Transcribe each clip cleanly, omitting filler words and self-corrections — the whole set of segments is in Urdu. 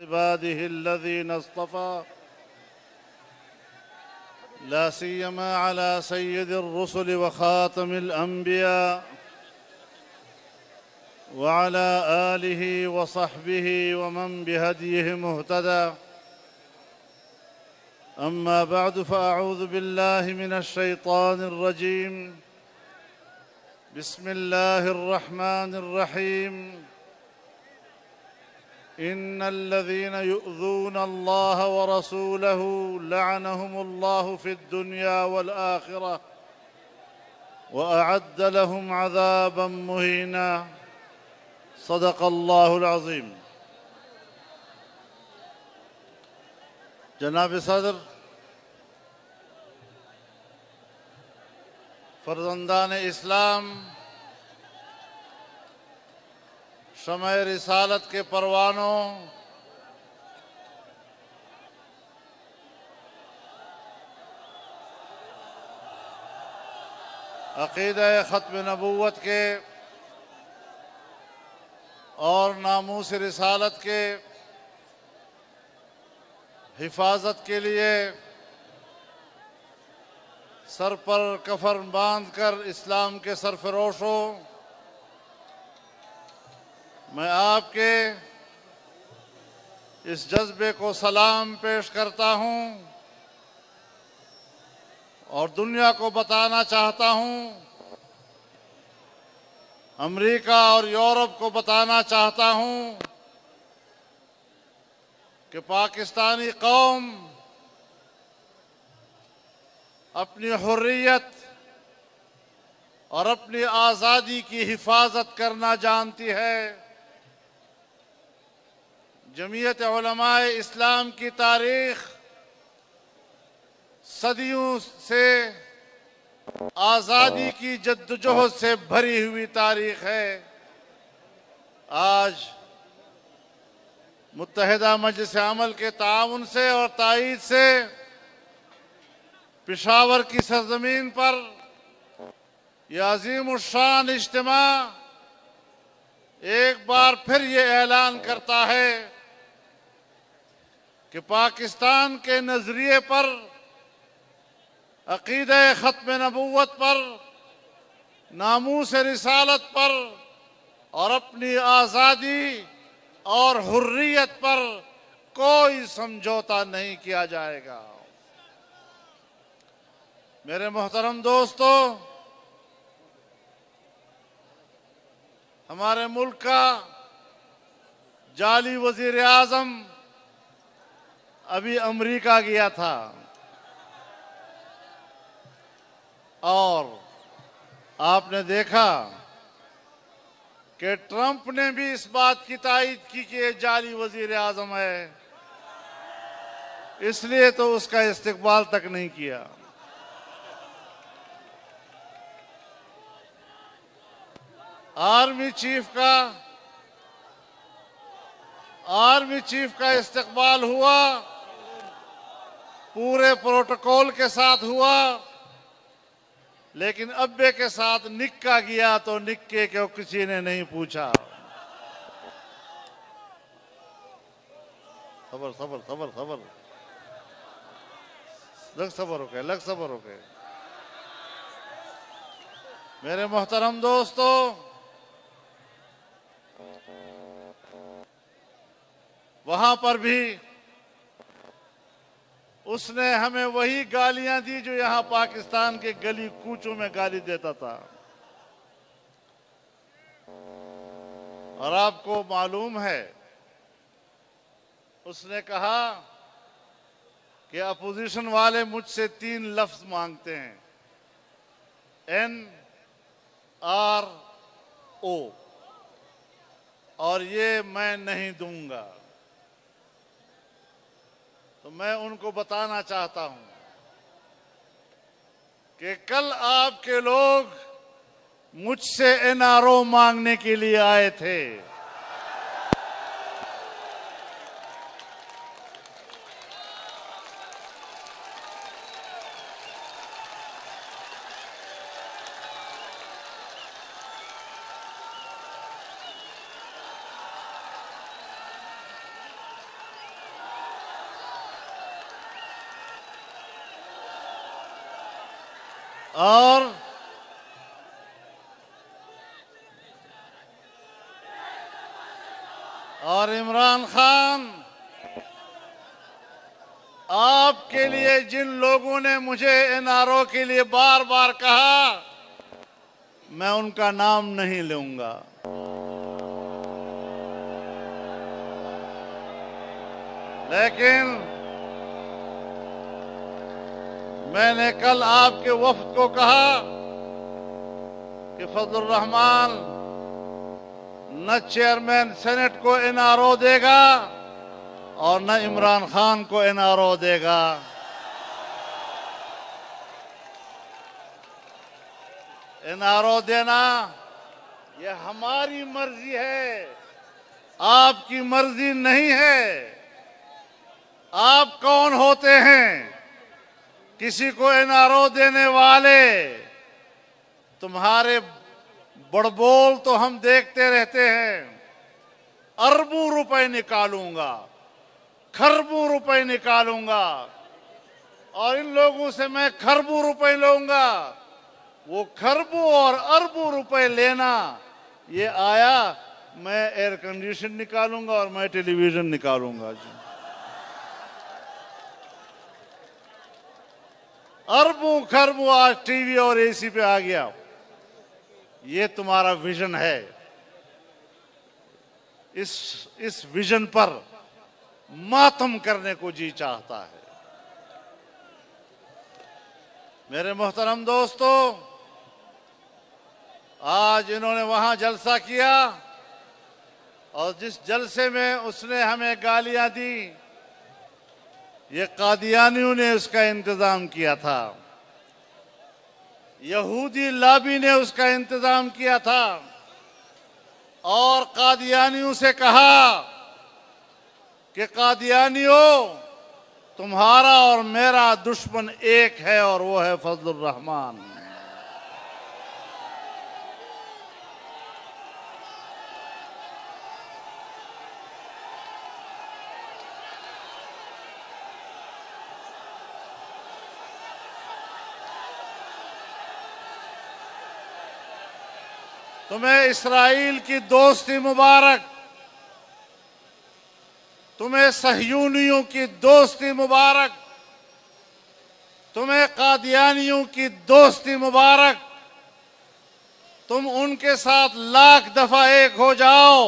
عباده الذين اصطفى لا سيما على سيد الرسل وخاتم الأنبياء وعلى آله وصحبه ومن بهديه مهتدى. أما بعد، فأعوذ بالله من الشيطان الرجيم. بسم الله الرحمن الرحيم. إن الذين يؤذون الله ورسوله لعنهم الله في الدنيا والآخرة وأعد لهم عذابا مهينا. صدق الله العظيم. جناب صدر، فرزندان اسلام، شمع رسالت کے پروانوں، عقیدہ ختم نبوت کے اور ناموس رسالت کے حفاظت کے لیے سر پر کفن باندھ کر اسلام کے سرفروش ہو، میں آپ کے اس جذبے کو سلام پیش کرتا ہوں اور دنیا کو بتانا چاہتا ہوں، امریکہ اور یورپ کو بتانا چاہتا ہوں کہ پاکستانی قوم اپنی حریت اور اپنی آزادی کی حفاظت کرنا جانتی ہے۔ جمعیت علماء اسلام کی تاریخ صدیوں سے آزادی کی جدوجہد سے بھری ہوئی تاریخ ہے۔ آج متحدہ مجلس عمل کے تعاون سے اور تائید سے پشاور کی سرزمین پر یہ عظیم الشان اجتماع ایک بار پھر یہ اعلان کرتا ہے کہ پاکستان کے نظریے پر، عقیدہ ختم نبوت پر، ناموس رسالت پر اور اپنی آزادی اور حریت پر کوئی سمجھوتا نہیں کیا جائے گا۔ میرے محترم دوستو، ہمارے ملک کا جعلی وزیر اعظم ابھی امریکہ گیا تھا اور آپ نے دیکھا کہ ٹرمپ نے بھی اس بات کی تائید کی کہ یہ جعلی وزیر اعظم ہے، اس لیے تو اس کا استقبال تک نہیں کیا۔ آرمی چیف کا استقبال ہوا، پورے پروٹوکول کے ساتھ ہوا، لیکن ابے کے ساتھ نکا گیا تو نکے کو کسی نے نہیں پوچھا۔ صبر صبر صبر صبر، لگ صبر ہو کے میرے محترم دوستو، وہاں پر بھی اس نے ہمیں وہی گالیاں دی جو یہاں پاکستان کے گلی کوچوں میں گالی دیتا تھا۔ اور آپ کو معلوم ہے، اس نے کہا کہ اپوزیشن والے مجھ سے 3 لفظ مانگتے ہیں، NRO، اور یہ میں نہیں دوں گا۔ تو میں ان کو بتانا چاہتا ہوں کہ کل آپ کے لوگ مجھ سے NRO مانگنے کے لیے آئے تھے۔ اور عمران خان، آپ کے لیے جن لوگوں نے مجھے این آر او کے لیے بار بار کہا، میں ان کا نام نہیں لوں گا، لیکن میں نے کل آپ کے وفد کو کہا کہ فضل الرحمان نہ چیئرمین سینٹ کو این آر او دے گا اور نہ عمران خان کو این آر او دے گا۔ این آر او دینا یہ ہماری مرضی ہے، آپ کی مرضی نہیں ہے۔ آپ کون ہوتے ہیں کسی کو این آر او دینے والے؟ تمہارے بڑبول تو ہم دیکھتے رہتے ہیں، اربوں روپے نکالوں گا، کھربوں روپے نکالوں گا، اور ان لوگوں سے میں کھربوں روپے لوں گا۔ وہ کھربوں اور اربوں روپے لینا یہ آیا، میں ایئر کنڈیشن نکالوں گا اور میں ٹیلی ویژن نکالوں گا۔ جی، اربوں کھربوں آج ٹی وی اور اے سی پہ آ گیا۔ یہ تمہارا ویژن ہے، اس ویژن پر ماتم کرنے کو جی چاہتا ہے۔ میرے محترم دوستو، آج انہوں نے وہاں جلسہ کیا اور جس جلسے میں اس نے ہمیں گالیاں دی، یہ قادیانیوں نے اس کا انتظام کیا تھا، یہودی لابی نے اس کا انتظام کیا تھا، اور قادیانیوں سے کہا کہ قادیانیوں، تمہارا اور میرا دشمن ایک ہے اور وہ ہے فضل الرحمان۔ تمہیں اسرائیل کی دوستی مبارک، تمہیں صہیونیوں کی دوستی مبارک، تمہیں قادیانیوں کی دوستی مبارک۔ تم ان کے ساتھ لاکھ دفعہ ایک ہو جاؤ۔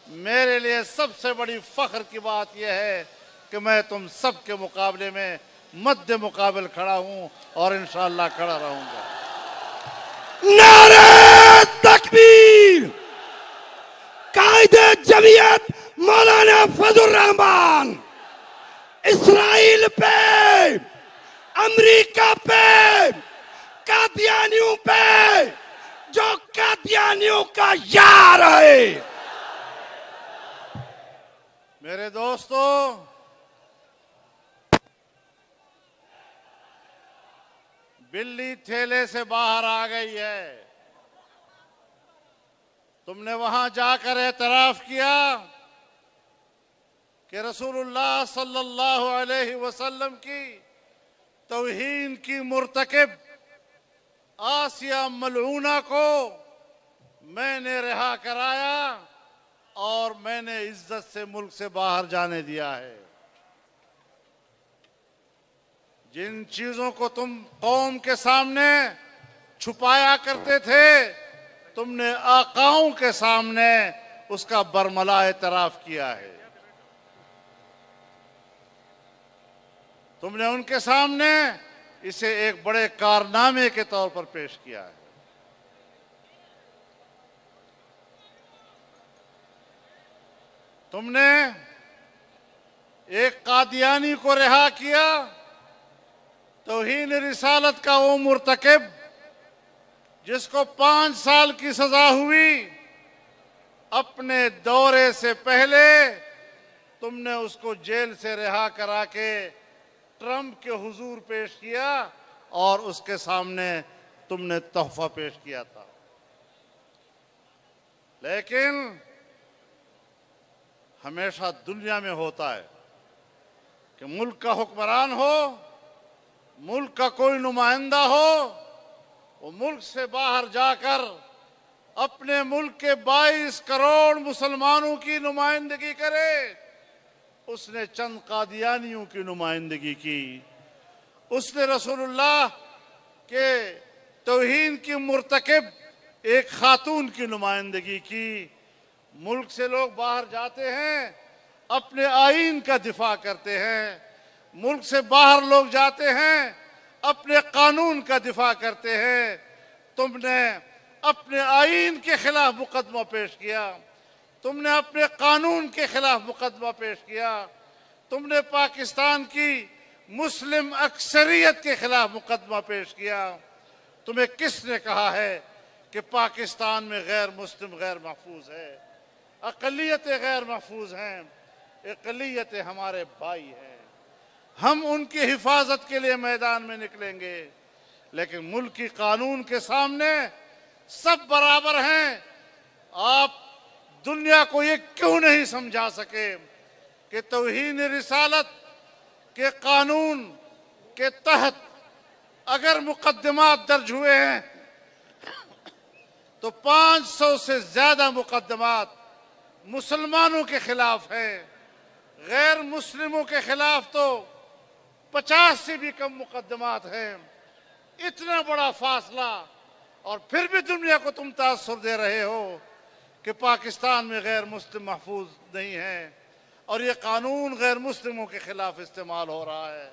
میرے لیے سب سے بڑی فخر کی بات یہ ہے کہ میں تم سب کے مقابلے میں مد مقابل کھڑا ہوں اور انشاءاللہ کھڑا رہوں گا۔ نعرہ تکبیر! قائد جمعیت مولانا فضل الرحمان اسرائیل پہ، امریکہ پہ، قادیانیوں پہ، جو قادیانیوں کا یار ہے۔ میرے دوستو، بلی تھیلے سے باہر آ گئی ہے۔ تم نے وہاں جا کر اعتراف کیا کہ رسول اللہ صلی اللہ علیہ وسلم کی توہین کی مرتکب آسیہ ملعونہ کو میں نے رہا کرایا اور میں نے عزت سے ملک سے باہر جانے دیا ہے۔ جن چیزوں کو تم قوم کے سامنے چھپایا کرتے تھے، تم نے آقاؤں کے سامنے اس کا برملا اعتراف کیا ہے۔ تم نے ان کے سامنے اسے ایک بڑے کارنامے کے طور پر پیش کیا ہے۔ تم نے ایک قادیانی کو رہا کیا، توہین رسالت کا وہ مرتکب جس کو 5 سال کی سزا ہوئی، اپنے دورے سے پہلے تم نے اس کو جیل سے رہا کرا کے ٹرمپ کے حضور پیش کیا اور اس کے سامنے تم نے تحفہ پیش کیا تھا۔ لیکن ہمیشہ دنیا میں ہوتا ہے کہ ملک کا حکمران ہو، ملک کا کوئی نمائندہ ہو وہ ملک سے باہر جا کر اپنے ملک کے 22 کروڑ مسلمانوں کی نمائندگی کرے. اس نے چند قادیانیوں کی نمائندگی کی. اس نے رسول اللہ کے توہین کی مرتکب ایک خاتون کی نمائندگی کی. ملک سے لوگ باہر جاتے ہیں اپنے آئین کا دفاع کرتے ہیں. ملک سے باہر لوگ جاتے ہیں اپنے قانون کا دفاع کرتے ہیں. تم نے اپنے آئین کے خلاف مقدمہ پیش کیا. تم نے اپنے قانون کے خلاف مقدمہ پیش کیا. تم نے پاکستان کی مسلم اکثریت کے خلاف مقدمہ پیش کیا. تمہیں کس نے کہا ہے کہ پاکستان میں غیر مسلم غیر محفوظ ہے؟ اقلیتیں غیر محفوظ ہیں. اقلیتیں ہمارے بھائی ہیں. ہم ان کی حفاظت کے لیے میدان میں نکلیں گے. لیکن ملکی قانون کے سامنے سب برابر ہیں. آپ دنیا کو یہ کیوں نہیں سمجھا سکے کہ توہین رسالت کے قانون کے تحت اگر مقدمات درج ہوئے ہیں تو 500 سے زیادہ مقدمات مسلمانوں کے خلاف ہیں. غیر مسلموں کے خلاف تو 50 سے بھی کم مقدمات ہیں. اتنا بڑا فاصلہ اور پھر بھی دنیا کو تم تاثر دے رہے ہو کہ پاکستان میں غیر مسلم محفوظ نہیں ہیں اور یہ قانون غیر مسلموں کے خلاف استعمال ہو رہا ہے.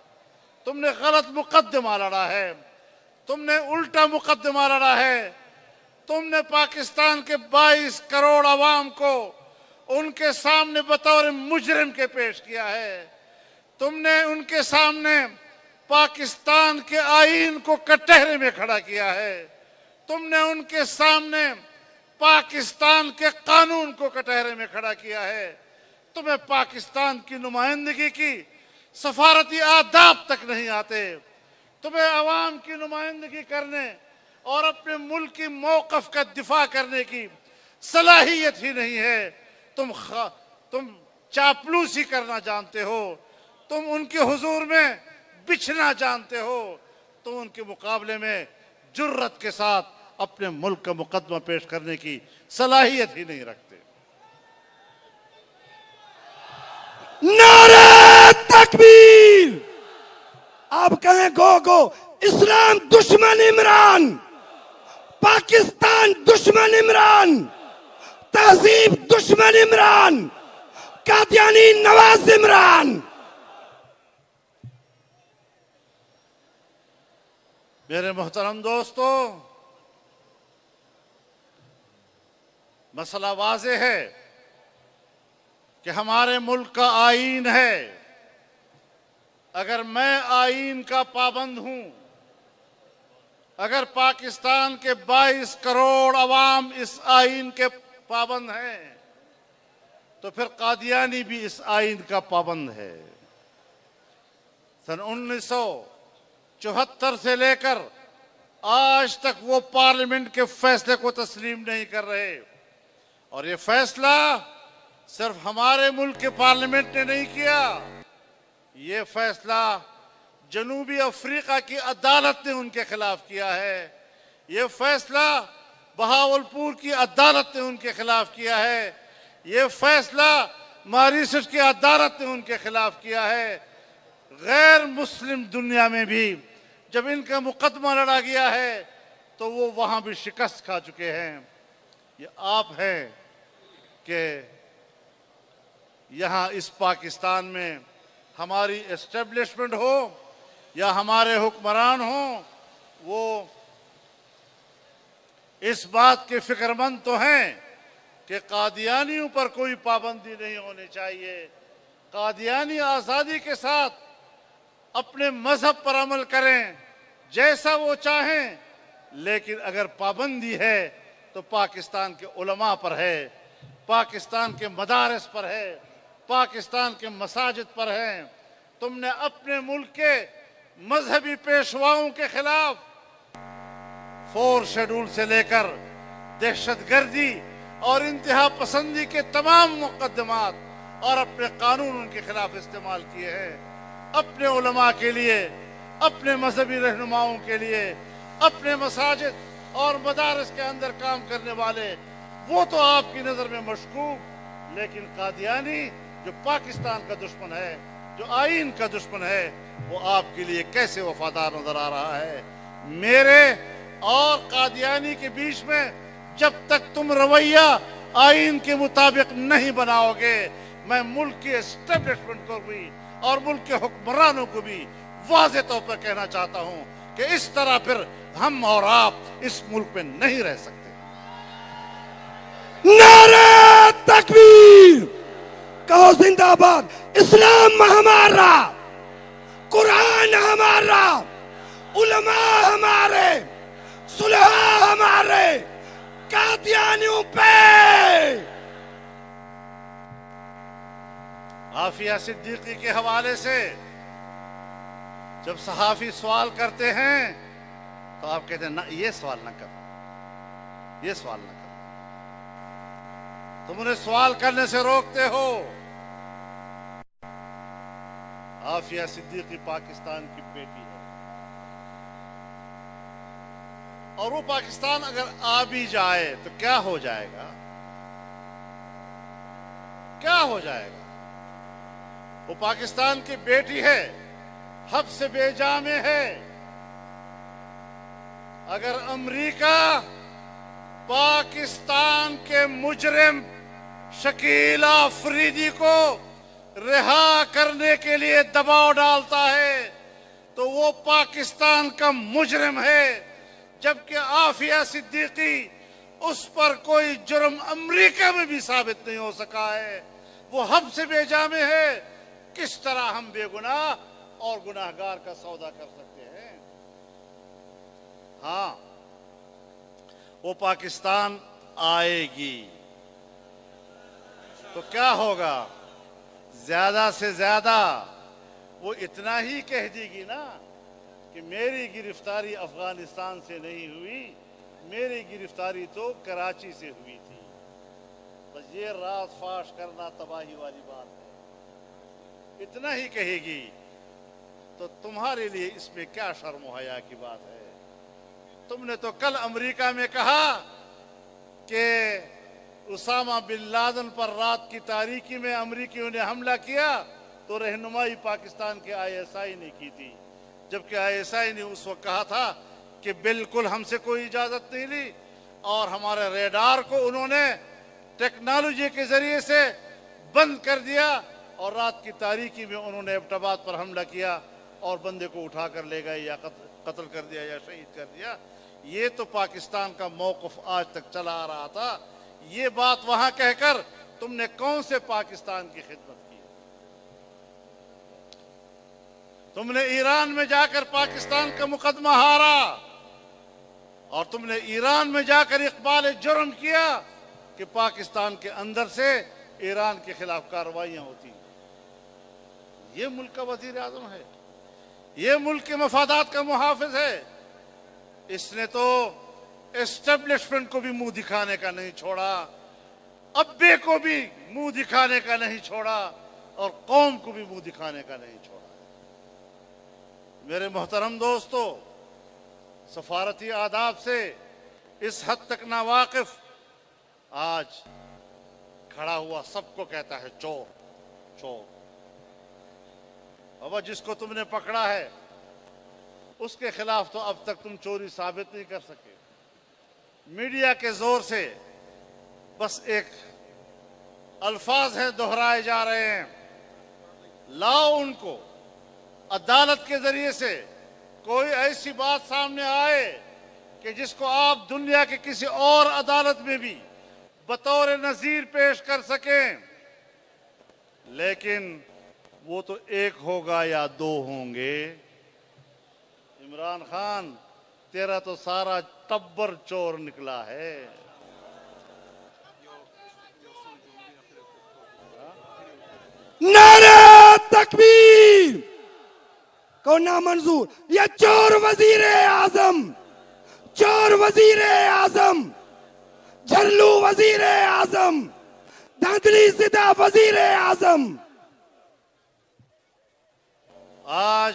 تم نے غلط مقدمہ لڑا ہے. تم نے الٹا مقدمہ لڑا ہے. تم نے پاکستان کے 22 کروڑ عوام کو ان کے سامنے بطور مجرم کے پیش کیا ہے. تم نے ان کے سامنے پاکستان کے آئین کو کٹہرے میں کھڑا کیا ہے. تم نے ان کے سامنے پاکستان کے قانون کو کٹہرے میں کھڑا کیا ہے. تمہیں پاکستان کی نمائندگی کی سفارتی آداب تک نہیں آتے. تمہیں عوام کی نمائندگی کرنے اور اپنے ملک کی موقف کا دفاع کرنے کی صلاحیت ہی نہیں ہے. تم چاپلوسی کرنا جانتے ہو. تم ان کے حضور میں بچھنا جانتے ہو. تم ان کے مقابلے میں جرت کے ساتھ اپنے ملک کا مقدمہ پیش کرنے کی صلاحیت ہی نہیں رکھتے. نعرہ تکبیر. آپ کہیں گو گو. اسلام دشمن عمران, پاکستان دشمن عمران, تہذیب دشمن عمران, قادیانی نواز عمران. میرے محترم دوستو, مسئلہ واضح ہے کہ ہمارے ملک کا آئین ہے. اگر میں آئین کا پابند ہوں, اگر پاکستان کے 22 کروڑ عوام اس آئین کے پابند ہیں تو پھر قادیانی بھی اس آئین کا پابند ہے. سن 1974 سے لے کر آج تک وہ پارلیمنٹ کے فیصلے کو تسلیم نہیں کر رہے. اور یہ فیصلہ صرف ہمارے ملک کے پارلیمنٹ نے نہیں کیا. یہ فیصلہ جنوبی افریقہ کی عدالت نے ان کے خلاف کیا ہے. یہ فیصلہ بہاولپور کی عدالت نے ان کے خلاف کیا ہے. یہ فیصلہ ماریشس کی عدالت نے ان کے خلاف کیا ہے. غیر مسلم دنیا میں بھی جب ان کا مقدمہ لڑا گیا ہے تو وہ وہاں بھی شکست کھا چکے ہیں. یہ آپ ہیں کہ یہاں اس پاکستان میں ہماری اسٹیبلشمنٹ ہو یا ہمارے حکمران ہوں, وہ اس بات کے فکر مند تو ہیں کہ قادیانیوں پر کوئی پابندی نہیں ہونی چاہیے. قادیانی آزادی کے ساتھ اپنے مذہب پر عمل کریں جیسا وہ چاہیں, لیکن اگر پابندی ہے تو پاکستان کے علماء پر ہے, پاکستان کے مدارس پر ہے, پاکستان کے مساجد پر ہیں. تم نے اپنے ملک کے مذہبی پیشواؤں کے خلاف 4 شیڈول سے لے کر دہشت گردی اور انتہا پسندی کے تمام مقدمات اور اپنے قانون ان کے خلاف استعمال کیے ہیں. اپنے علماء کے لیے اپنے مذہبی رہنماؤں کے لیے اپنے مساجد اور مدارس کے اندر کام کرنے والے وہ تو آپ کی نظر میں مشکوک، لیکن قادیانی جو پاکستان کا دشمن ہے، جو آئین کا دشمن ہے، وہ آپ کے لیے کیسے وفادار نظر آ رہا ہے؟ میرے اور قادیانی کے بیچ میں جب تک تم رویہ آئین کے مطابق نہیں بناؤ گے، میں ملک کی اسٹیبلشمنٹ کو بھی اور ملک کے حکمرانوں کو بھی واضح طور پر کہنا چاہتا ہوں کہ اس طرح پھر ہم اور آپ اس ملک میں نہیں رہ سکتے۔ نعرہ تکبیر! کہو زندہ باد، اسلام ہمارا، قرآن ہمارا، علماء ہمارے، صلحاء ہمارے، قادیانیوں پہ۔ عافیہ صدیقی کے حوالے سے جب صحافی سوال کرتے ہیں تو آپ کہتے ہیں نہ، یہ سوال نہ کرو، یہ سوال نہ کرو، تم انہیں سوال کرنے سے روکتے ہو۔ عافیہ صدیقی پاکستان کی بیٹی ہے، اور وہ پاکستان اگر آ بھی جائے تو کیا ہو جائے گا؟ کیا ہو جائے گا؟ وہ پاکستان کی بیٹی ہے، حب سے بے جا میں ہے۔ اگر امریکہ پاکستان کے مجرم شکیل آفریدی کو رہا کرنے کے لیے دباؤ ڈالتا ہے تو وہ پاکستان کا مجرم ہے، جبکہ عافیہ صدیقی اس پر کوئی جرم امریکہ میں بھی ثابت نہیں ہو سکا ہے، وہ حب سے بے جا میں ہے۔ کس طرح ہم بے گناہ اور گناہگار کا سودا کر سکتے ہیں؟ ہاں، وہ پاکستان آئے گی تو کیا ہوگا؟ زیادہ سے زیادہ وہ اتنا ہی کہہ دے گی نا کہ میری گرفتاری افغانستان سے نہیں ہوئی، میری گرفتاری تو کراچی سے ہوئی تھی۔ بس یہ راز فاش کرنا تباہی والی بات ہے، اتنا ہی کہے گی۔ تو تمہارے لیے اس میں کیا شرم و حیا کی بات ہے؟ تم نے تو کل امریکہ میں کہا کہ اسامہ بن لادن پر رات کی تاریکی میں امریکیوں نے حملہ کیا تو رہنمائی پاکستان کے آئی ایس آئی نے کی تھی، جبکہ آئی ایس آئی نے اس وقت کہا تھا کہ بالکل ہم سے کوئی اجازت نہیں لی، اور ہمارے ریڈار کو انہوں نے ٹیکنالوجی کے ذریعے سے بند کر دیا، اور رات کی تاریکی میں انہوں نے ایبٹ پر حملہ کیا اور بندے کو اٹھا کر لے گئے، یا قتل کر دیا یا شہید کر دیا۔ یہ تو پاکستان کا موقف آج تک چلا آ رہا تھا۔ یہ بات وہاں کہہ کر تم نے کون سے پاکستان کی خدمت کی؟ تم نے ایران میں جا کر پاکستان کا مقدمہ ہارا، اور تم نے ایران میں جا کر اقبال جرم کیا کہ پاکستان کے اندر سے ایران کے خلاف کارروائیاں ہوتی۔ یہ ملک کا وزیر اعظم ہے، یہ ملک کے مفادات کا محافظ ہے۔ اس نے تو اسٹیبلشمنٹ کو بھی منہ دکھانے کا نہیں چھوڑا، ابے کو بھی منہ دکھانے کا نہیں چھوڑا، اور قوم کو بھی منہ دکھانے کا نہیں چھوڑا۔ میرے محترم دوستو، سفارتی آداب سے اس حد تک ناواقف، آج کھڑا ہوا سب کو کہتا ہے چور چور۔ اب جس کو تم نے پکڑا ہے اس کے خلاف تو اب تک تم چوری ثابت نہیں کر سکے۔ میڈیا کے زور سے بس ایک الفاظ ہیں دہرائے جا رہے ہیں، لاؤ ان کو عدالت کے ذریعے سے کوئی ایسی بات سامنے آئے کہ جس کو آپ دنیا کے کسی اور عدالت میں بھی بطور نظیر پیش کر سکیں، لیکن وہ تو ایک ہوگا یا دو ہوں گے۔ عمران خان، تیرا تو سارا ٹبر چور نکلا ہے۔ نعرہ تکبیر! کو نامنظور، یہ چور وزیر اعظم، چور وزیر اعظم، جھرلو وزیر اعظم، دھاندلی زدہ وزیر اعظم۔ آج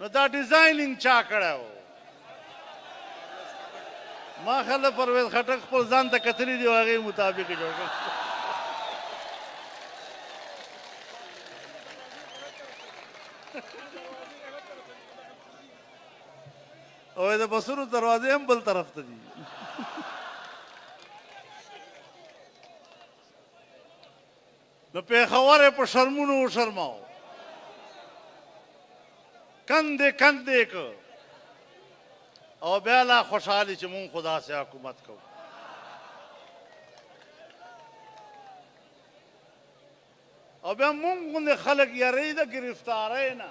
نو دا ډیزاینینګ چا کړی و؟ ما خیال ده پرویز خټک خپل ځان ته کتلي دي او هغې مطابق یې جوړ کړی. او د بسونو دروازې هم بل طرف ته دي. نو پېښور یې په شرمونو وشرماو، کندې کندې که، او بیا لا خوشحالي چې مونږ خو داسې حکومت کوو. او بیا مونږ غوندې خلک یری د ګرفتارۍ نه.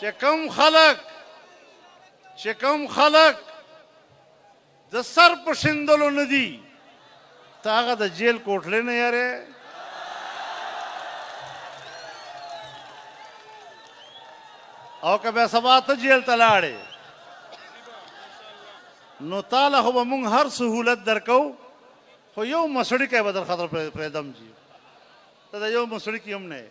چې کوم خلک د سر په شیندلو نه دي، ته هغه د جیل کوټلې نه یارې. او که بیا سبا ته جیل ته لاړې نو تاله خو به مونږ هر سهولت درکو، خو یو مسړي کې به در خطر پرېږدم جي، ته د یو مسړي کې هم نه.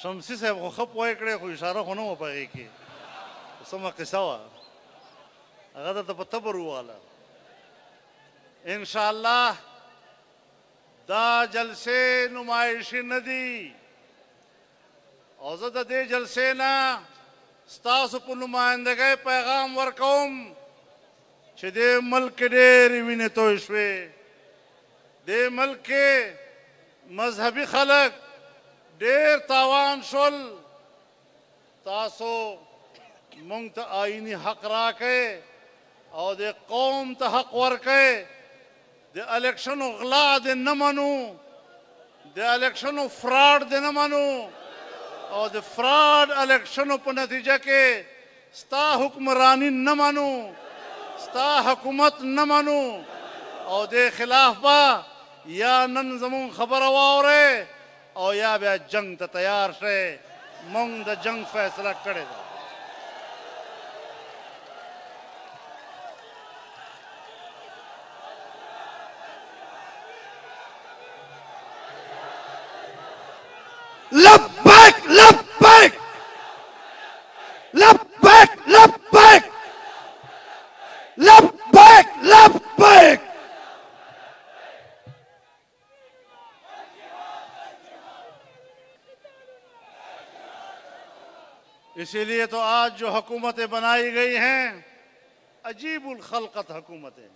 شمسی صاحب خو ښه پوه کړی، خو اشاره خو نه وه په هغې کې، سمه قصه وه، هغه درته په تبر وواله. انشاءالله دا جلسې نمایشي نه دي، او زه د دې جلسې نه ستاسو په نمایندګۍ پیغام ورکوم چې دې ملک کې ډېرې وینې توی شوې، دې ملک کې مذهبي خلک ډېر تاوان شول. تاسو مونږ ته آئینی حق راکئ او د قوم ته حق ورکئ. د الیکشنو غلا دې نه منو، د الیکشنو فراډ دې نه منو، او د فراډ الیکشنو په نتیجه کې ستا حکمرانی نه منو، ستا حکومت نه منو، او دې خلاف به یا نن زمون خبره واورئ او یا بیا جنگ ته تیار شئ. مونږ د جنگ فیصله کړې ده. لبیک لبیک لبیک لبیک لبیک لبیک. اسی لیے تو آج جو حکومتیں بنائی گئی ہیں عجیب الخلقت حکومتیں،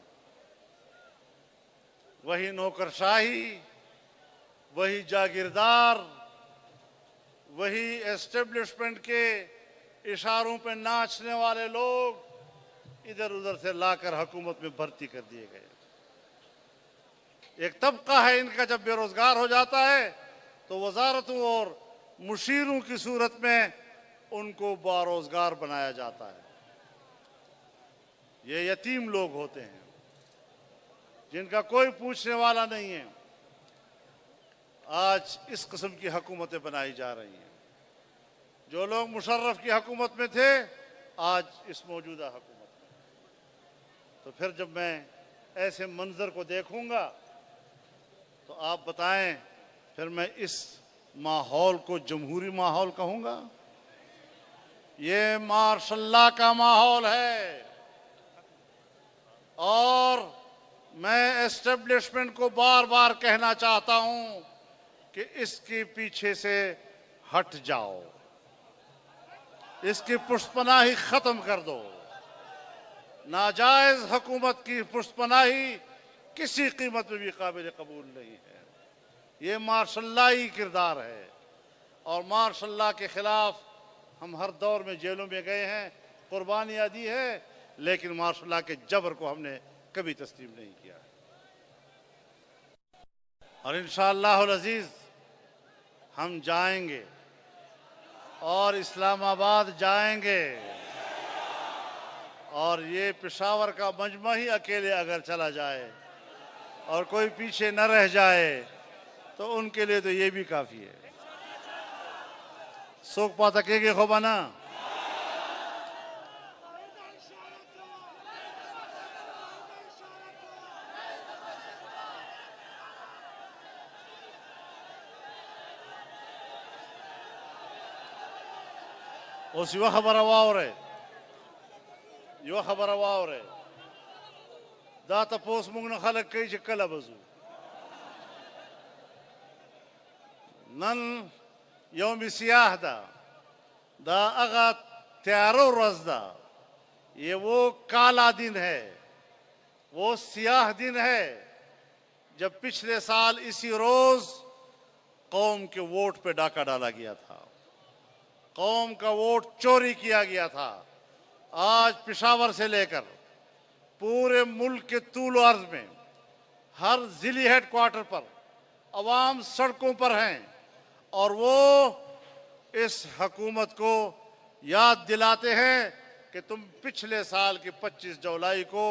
وہی نوکرشاہی، وہی جاگیردار، وہی اسٹیبلشمنٹ کے اشاروں پہ ناچنے والے لوگ ادھر ادھر سے لا کر حکومت میں بھرتی کر دیے گئے. ایک طبقہ ہے ان کا جب بے روزگار ہو جاتا ہے تو وزارتوں اور مشیروں کی صورت میں ان کو باروزگار بنایا جاتا ہے. یہ یتیم لوگ ہوتے ہیں جن کا کوئی پوچھنے والا نہیں ہے. آج اس قسم کی حکومتیں بنائی جا رہی ہیں. جو لوگ مشرف کی حکومت میں تھے آج اس موجودہ حکومت میں. تو پھر جب میں ایسے منظر کو دیکھوں گا تو آپ بتائیں پھر میں اس ماحول کو جمہوری ماحول کہوں گا؟ یہ ماشاء اللہ کا ماحول ہے. اور میں اسٹیبلشمنٹ کو بار بار کہنا چاہتا ہوں کہ اس کے پیچھے سے ہٹ جاؤ، اس کی پشت پناہی ختم کر دو. ناجائز حکومت کی پشت پناہی کسی قیمت میں بھی قابل قبول نہیں ہے. یہ مارشل لائی کردار ہے، اور مارشل لا کے خلاف ہم ہر دور میں جیلوں میں گئے ہیں، قربانیاں دی ہے، لیکن مارشل لا کے جبر کو ہم نے کبھی تسلیم نہیں کیا. اور انشاءاللہ العزیز ہم جائیں گے اور اسلام آباد جائیں گے، اور یہ پشاور کا مجمع ہی اکیلے اگر چلا جائے اور کوئی پیچھے نہ رہ جائے تو ان کے لیے تو یہ بھی کافی ہے. سوک پاتا کے خوبانا اوس یو خبر واوره دا تپوس موږ نه خلک کوي چې کله بزو. نن یوم سیاہ دا اغا تیارو ورځ ده. یہ وہ کالا دن ہے, وہ سیاہ دن ہے جب پچھلے سال اسی روز قوم کے ووٹ پہ ڈاکہ ڈالا گیا تھا, قوم کا ووٹ چوری کیا گیا تھا. آج پشاور سے لے کر پورے ملک کے طول و عرض میں ہر ضلعی ہیڈ کوارٹر پر عوام سڑکوں پر ہیں اور وہ اس حکومت کو یاد دلاتے ہیں کہ تم پچھلے سال کی 25 جولائی کو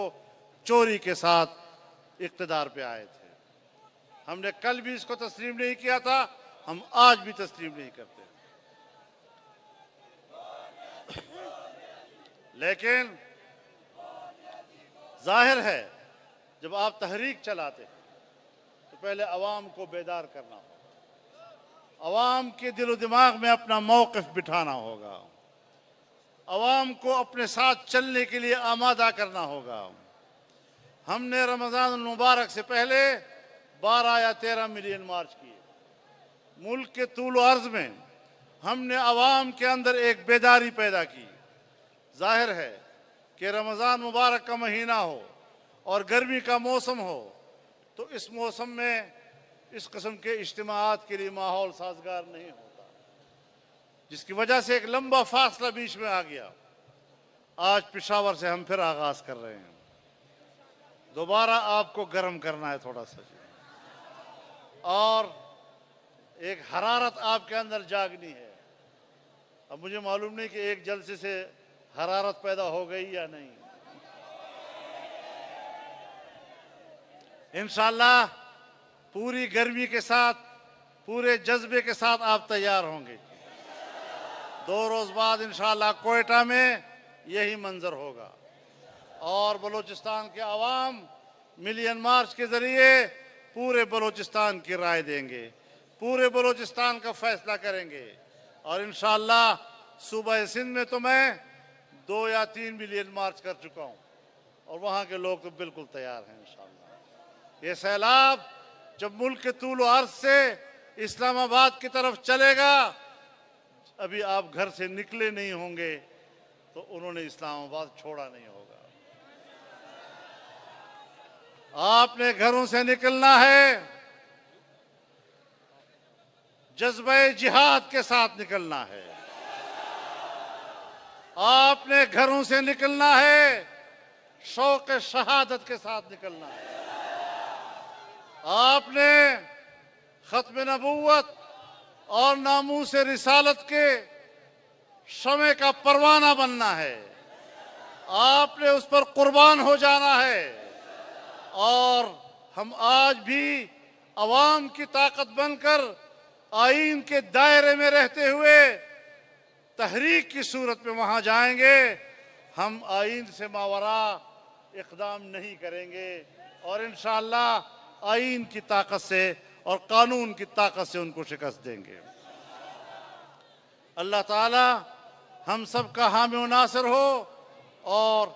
چوری کے ساتھ اقتدار پہ آئے تھے. ہم نے کل بھی اس کو تسلیم نہیں کیا تھا, ہم آج بھی تسلیم نہیں کرتے. لیکن ظاہر ہے جب آپ تحریک چلاتے ہیں تو پہلے عوام کو بیدار کرنا ہوگا, عوام کے دل و دماغ میں اپنا موقف بٹھانا ہوگا, عوام کو اپنے ساتھ چلنے کے لیے آمادہ کرنا ہوگا. ہم نے رمضان المبارک سے پہلے 12 یا 13 ملین مارچ کیے. ملک کے طول و عرض میں ہم نے عوام کے اندر ایک بیداری پیدا کی. ظاہر ہے کہ رمضان مبارک کا مہینہ ہو اور گرمی کا موسم ہو تو اس موسم میں اس قسم کے اجتماعات کے لیے ماحول سازگار نہیں ہوتا, جس کی وجہ سے ایک لمبا فاصلہ بیچ میں آ گیا. آج پشاور سے ہم پھر آغاز کر رہے ہیں. دوبارہ آپ کو گرم کرنا ہے تھوڑا سا, اور ایک حرارت آپ کے اندر جاگنی ہے. اب مجھے معلوم نہیں کہ ایک جلسے سے حرارت پیدا ہو گئی یا نہیں. انشاءاللہ پوری گرمی کے ساتھ, پورے جذبے کے ساتھ آپ تیار ہوں گے. 2 روز بعد انشاءاللہ کوئٹہ میں یہی منظر ہوگا اور بلوچستان کے عوام ملین مارچ کے ذریعے پورے بلوچستان کی رائے دیں گے, پورے بلوچستان کا فیصلہ کریں گے. اور انشاءاللہ صوبہ سندھ میں تو میں 2 یا 3 ملین مارچ کر چکا ہوں اور وہاں کے لوگ تو بالکل تیار ہیں انشاءاللہ. یہ سیلاب جب ملک کے طول و عرض سے اسلام آباد کی طرف چلے گا, ابھی آپ گھر سے نکلے نہیں ہوں گے تو انہوں نے اسلام آباد چھوڑا نہیں ہوگا. آپ نے گھروں سے نکلنا ہے, جذبہ جہاد کے ساتھ نکلنا ہے. آپ نے گھروں سے نکلنا ہے, شوق شہادت کے ساتھ نکلنا ہے. آپ نے ختم نبوت اور ناموس رسالت کے شمع کا پروانہ بننا ہے. آپ نے اس پر قربان ہو جانا ہے. اور ہم آج بھی عوام کی طاقت بن کر آئین کے دائرے میں رہتے ہوئے تحریک کی صورت میں وہاں جائیں گے. ہم آئین سے ماورا اقدام نہیں کریں گے اور انشاءاللہ آئین کی طاقت سے اور قانون کی طاقت سے ان کو شکست دیں گے. اللہ تعالی ہم سب کا حامی و ناصر ہو اور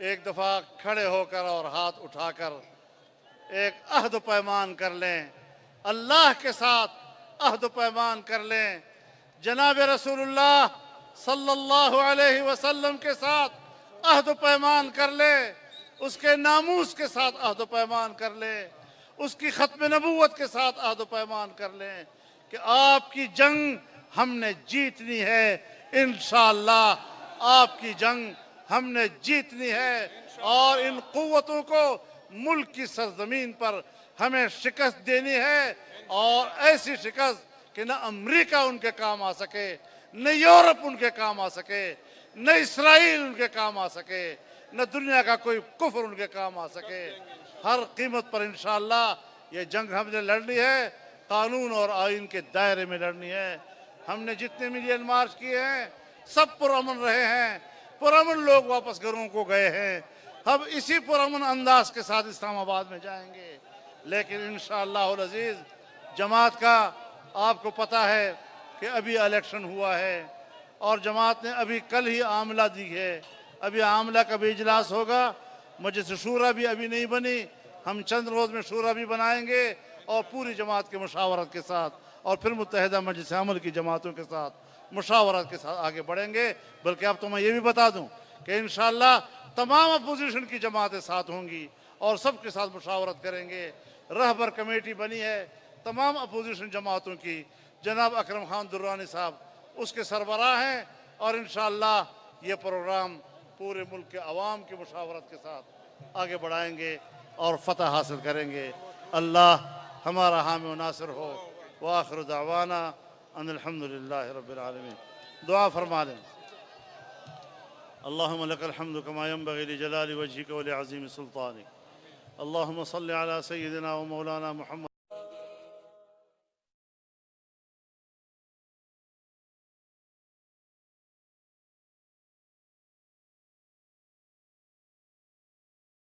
ایک دفعہ کھڑے ہو کر اور ہاتھ اٹھا کر ایک عہد و پیمان کر لیں, اللہ کے ساتھ عہد و پیمان کر لیں, جناب رسول اللہ صلی اللہ علیہ وسلم کے ساتھ عہد و پیمان کر لیں, اس کے ناموس کے ساتھ عہد و پیمان کر لیں, اس کی ختم نبوت کے ساتھ عہد و پیمان کر لیں کہ آپ کی جنگ ہم نے جیتنی ہے. انشاءاللہ آپ کی جنگ ہم نے جیتنی ہے اور ان قوتوں کو ملک کی سرزمین پر ہمیں شکست دینی ہے, اور ایسی شکست کہ نہ امریکہ ان کے کام آ سکے, نہ یورپ ان کے کام آ سکے, نہ اسرائیل ان کے کام آ سکے, نہ دنیا کا کوئی کفر ان کے کام آ سکے. ہر قیمت پر انشاءاللہ یہ جنگ ہم نے لڑنی ہے، قانون اور آئین کے دائرے میں لڑنی ہے۔ ہم نے جتنے ملین مارچ کیے ہیں سب پرامن رہے ہیں، پرامن لوگ واپس گھروں کو گئے ہیں۔ ہم اسی پرامن انداز کے ساتھ اسلام آباد میں جائیں گے، لیکن انشاءاللہ العزیز جماعت کا آپ کو پتہ ہے کہ ابھی الیکشن ہوا ہے اور جماعت نے ابھی کل ہی عاملہ دی ہے، ابھی عاملہ کا بھی اجلاس ہوگا، مجلس شورا بھی ابھی نہیں بنی، ہم چند روز میں شورا بھی بنائیں گے اور پوری جماعت کے مشاورت کے ساتھ اور پھر متحدہ مجلس عمل کی جماعتوں کے ساتھ مشاورت کے ساتھ آگے بڑھیں گے۔ بلکہ اب تو میں یہ بھی بتا دوں کہ انشاءاللہ تمام اپوزیشن کی جماعتیں ساتھ ہوں گی اور سب کے ساتھ مشاورت کریں گے۔ رہبر کمیٹی بنی ہے تمام اپوزیشن جماعتوں کی، جناب اکرم خان درانی صاحب اس کے سربراہ ہیں، اور انشاءاللہ یہ پروگرام پورے ملک کے عوام کی مشاورت کے ساتھ آگے بڑھائیں گے اور فتح حاصل کریں گے۔ اللہ ہمارا حامی و ناصر ہو۔ وآخر دعوانا ان الحمدللہ رب العالمین۔ دعا فرما لیں۔ اللهم لك الحمد كما ينبغي لجلال وجهك ولعظيم سلطانك، اللهم صل على سيدنا ومولانا محمد